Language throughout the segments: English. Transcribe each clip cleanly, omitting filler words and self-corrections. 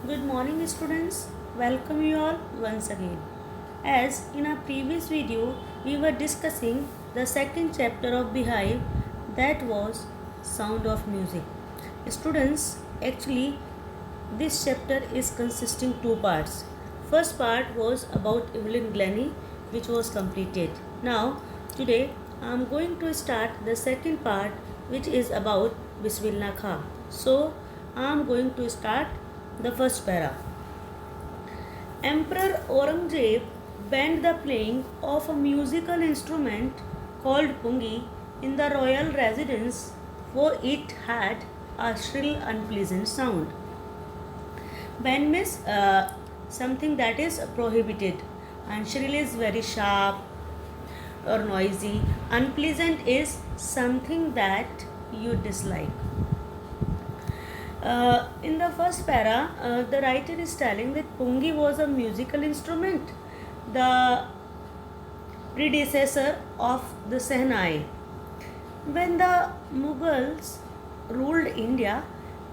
Good morning students, welcome you all once again. As in our previous video, we were discussing the second chapter of Beehive, that was Sound of Music. Students, actually this chapter is consisting two parts. First part was about Evelyn Glennie, which was completed. Now today I am going to start the second part, which is about Bismillah Khan. So I am going to start the first para. Emperor Aurangzeb banned the playing of a musical instrument called pungi in the royal residence, for it had a shrill, unpleasant sound. Ban means something that is prohibited, and shrill is very sharp or noisy. Unpleasant is something that you dislike. In the first para, the writer is telling that pungi was a musical instrument, the predecessor of the Sehnai. When the Mughals ruled India,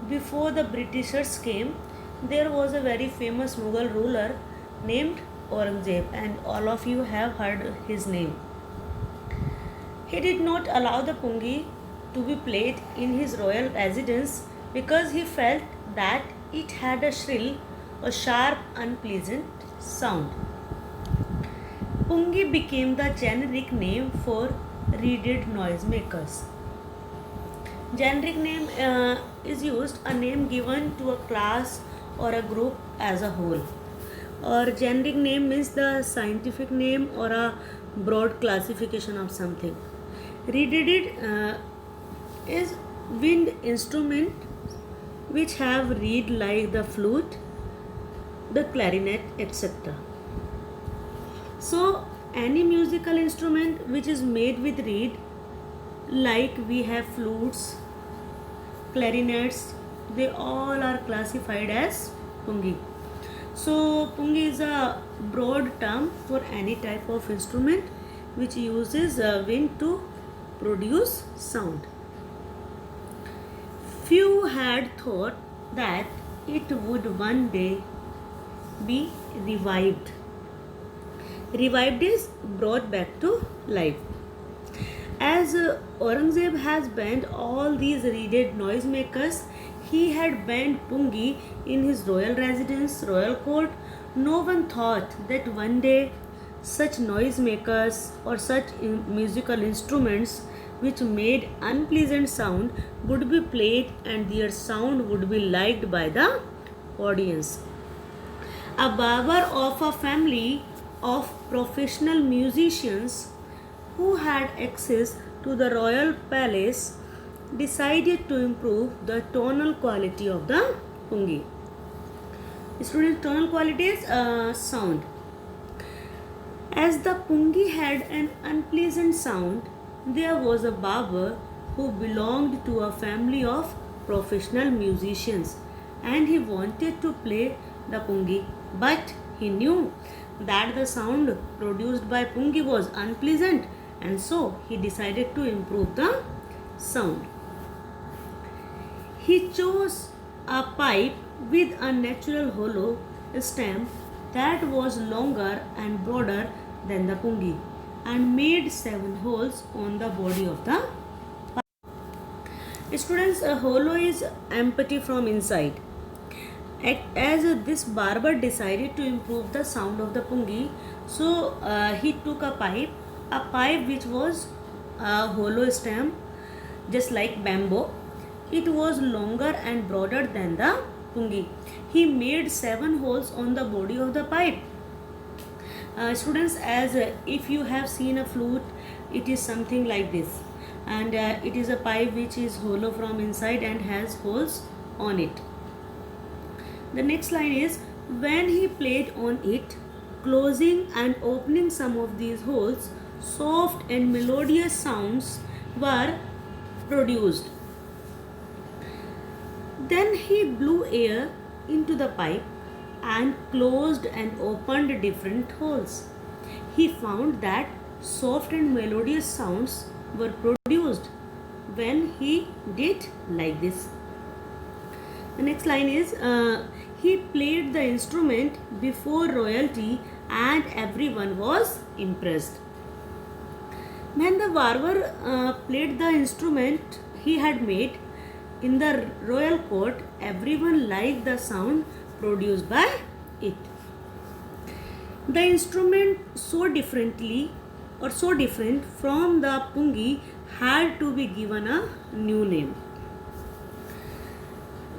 before the Britishers came, there was a very famous Mughal ruler named Aurangzeb, and all of you have heard his name. He did not allow the pungi to be played in his royal residence because he felt that it had a shrill or sharp, unpleasant sound. Pungi became the generic name for reeded noisemakers. Generic name is used, a name given to a class or a group as a whole. Or generic name means the scientific name or a broad classification of something. Reeded is wind instrument which have reed like the flute, the clarinet, etc. So any musical instrument which is made with reed, like we have flutes, clarinets, they all are classified as pungi. So pungi is a broad term for any type of instrument which uses wind to produce sound. Few had thought that it would one day be revived. Revived is brought back to life. As Aurangzeb has banned all these reeded noisemakers, he had banned pungi in his royal residence, royal court. No one thought that one day such noisemakers or such musical instruments which made unpleasant sound would be played and their sound would be liked by the audience. A barber of a family of professional musicians who had access to the royal palace decided to improve the tonal quality of the pungi. Student, tonal quality is sound. As the pungi had an unpleasant sound, there was a barber who belonged to a family of professional musicians, and he wanted to play the pungi, but he knew that the sound produced by pungi was unpleasant, and so he decided to improve the sound. He chose a pipe with a natural hollow stem that was longer and broader than the pungi, and made 7 holes on the body of the pipe. Students, a hollow is empty from inside. As this barber decided to improve the sound of the pungi, so he took a pipe which was a hollow stem, just like bamboo. It was longer and broader than the pungi. He made 7 holes on the body of the pipe. Students, as if you have seen a flute, it is something like this, and it is a pipe which is hollow from inside and has holes on it. The next line is, when he played on it, closing and opening some of these holes, soft and melodious sounds were produced. Then he blew air into the pipe and closed and opened different holes. He found that soft and melodious sounds were produced when he did like this. The next line is he played the instrument before royalty and everyone was impressed. When the barber played the instrument he had made in the royal court, everyone liked the sound produced by it. The instrument so different from the pungi had to be given a new name.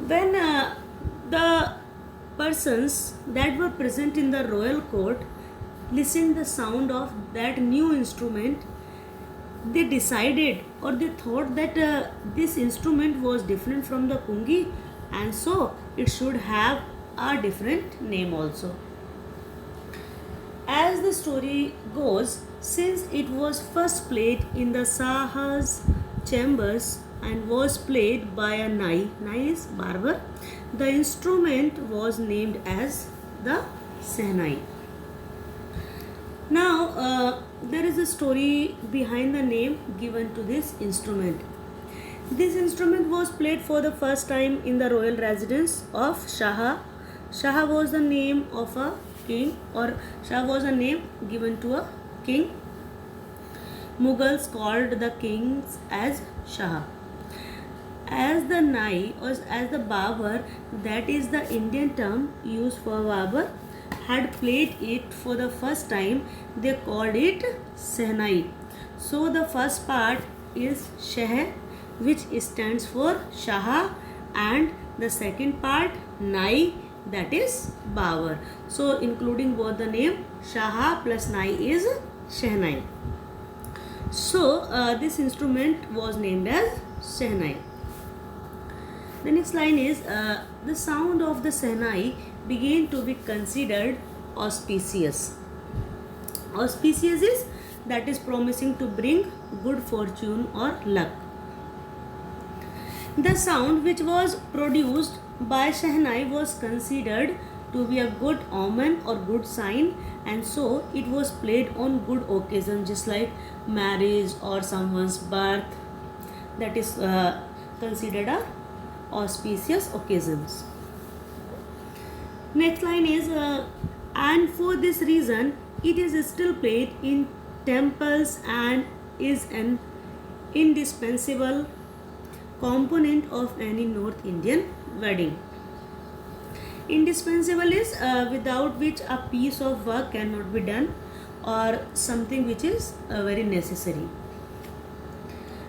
When the persons that were present in the royal court listened the sound of that new instrument, they decided or they thought that this instrument was different from the pungi, and so it should have a different name also. As the story goes, since it was first played in the Saha's chambers and was played by a nai is barber, the instrument was named as the Sehnai. Now, there is a story behind the name given to this instrument. This instrument was played for the first time in the royal residence of Shah. Shah was the name of a king, or Shah was a name given to a king. Mughals called the kings as Shah. As the nai or as the barber, that is the Indian term used for barber, had played it for the first time, they called it Sehnai. So the first part is Sheh, which stands for Shah, and the second part Nai, that is barber. So including both the name Shah plus Nai is Shehnai. So this instrument was named as Shehnai. The next line is the sound of the Sehnai began to be considered auspicious. Auspicious is that is promising to bring good fortune or luck. The sound which was produced by Shehnai was considered to be a good omen or good sign, and so it was played on good occasion, just like marriage or someone's birth. That is considered a auspicious occasions. Next line is and for this reason it is still played in temples and is an indispensable component of any North Indian wedding. Indispensable is without which a piece of work cannot be done, or something which is very necessary.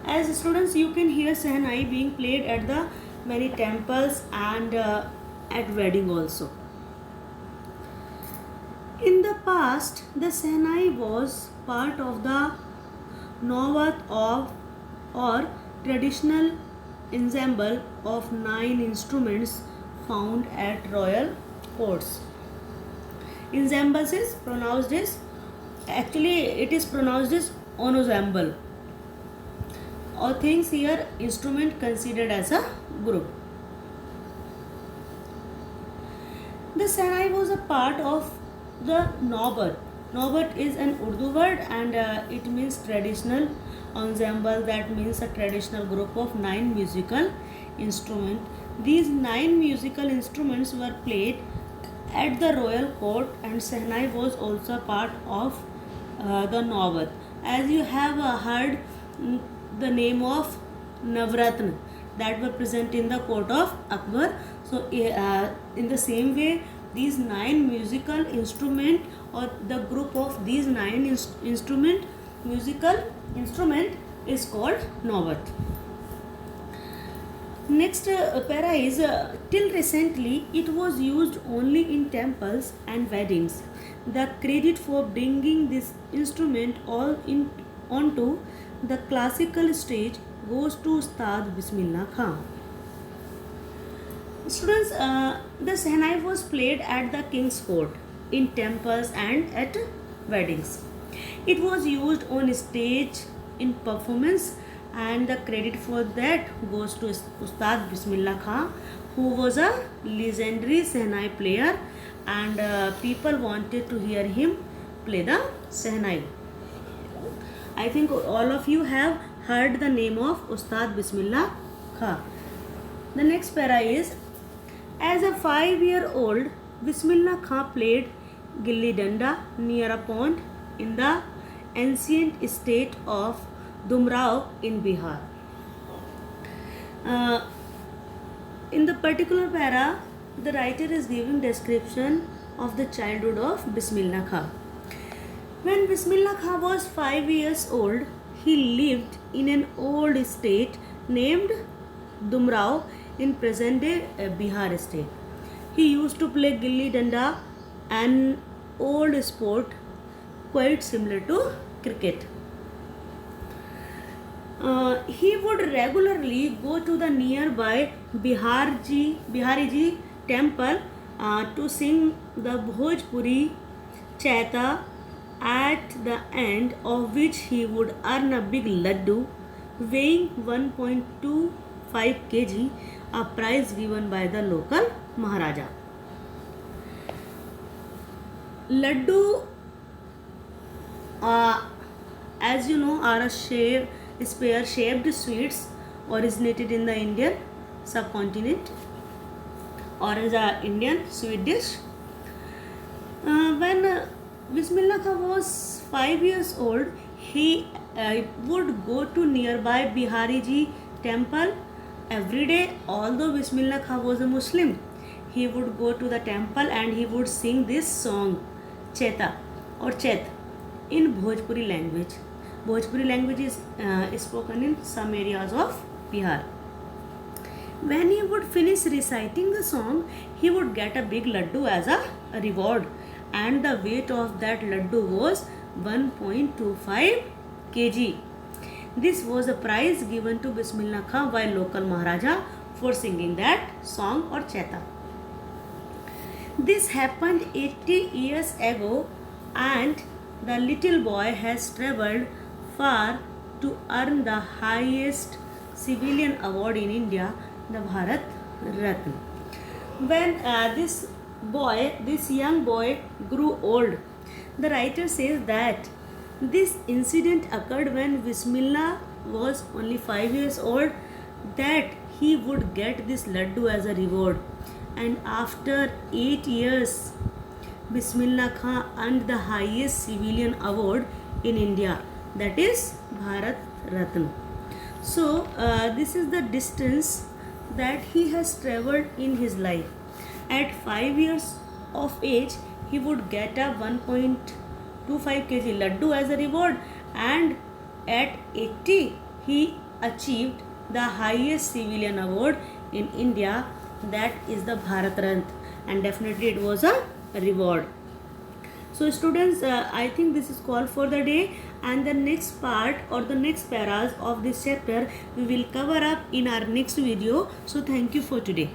As students, you can hear Sehnai being played at the many temples and at wedding also. In the past, the Sehnai was part of the Nawat of or traditional ensemble of 9 instruments found at royal courts. Ensembles is pronounced as, actually it is pronounced as ensemble. All things here instrument considered as a group. The Sehnai was a part of the Nawat. Nawat is an Urdu word and it means traditional ensemble, that means a traditional group of 9 musical instruments. These 9 musical instruments were played at the royal court, and Sehnai was also part of the Nawat. As you have heard the name of Navratna that were present in the court of Akbar. So in the same way, these 9 musical instrument or the group of these 9 musical instrument is called Nawat. Next para is till recently it was used only in temples and weddings. The credit for bringing this instrument onto the classical stage goes to Ustad Bismillah Khan. Students, the Sehnai was played at the king's court, in temples and at weddings. It was used on stage in performance, and the credit for that goes to Ustad Bismillah Khan, who was a legendary Sehnai player, and people wanted to hear him play the Sehnai. I think all of you have heard the name of Ustad Bismillah Khan. The next para is As a 5-year-old, Bismillah Khan played gilli danda near a pond in the ancient state of Dumrao in Bihar. Uh, in the particular para, the writer is giving description of the childhood of Bismillah Khan. When Bismillah Khan was 5 years old, he lived in an old state named Dumrao in present-day Bihar state. He used to play gilli danda, an old sport quite similar to cricket. He would regularly go to the nearby Bihariji temple to sing the Bhojpuri Chaita, at the end of which he would earn a big laddu weighing 1.25 kg, a prize given by the local Maharaja. Laddu, as you know, are a spear-shaped sweets originated in the Indian subcontinent or as a Indian sweet dish. When Bismillah Khan was 5 years old, he would go to nearby Bihariji temple every day. Although Bismillah Khan was a Muslim, he would go to the temple and he would sing this song, Cheta or Chet, in Bhojpuri language. Bhojpuri language is spoken in some areas of Bihar. When he would finish reciting the song, he would get a big laddu as a reward, and the weight of that laddu was 1.25 kg. This was a prize given to Bismillah Khan by local Maharaja for singing that song or Cheta. This happened 80 years ago, and the little boy has travelled far to earn the highest civilian award in India, the Bharat Ratna. When this young boy grew old, the writer says that this incident occurred when Bismillah was only 5 years old, that he would get this laddu as a reward, and after 8 years Bismillah Khan earned the highest civilian award in India, that is Bharat Ratna. So this is the distance that he has travelled in his life. At 5 years of age, he would get a 1.25 kg laddu as a reward, and at 80 he achieved the highest civilian award in India, that is the Bharat Ratna, and definitely it was a reward. So students, I think this is all for the day, and the next part or the next paras of this chapter we will cover up in our next video. So thank you for today.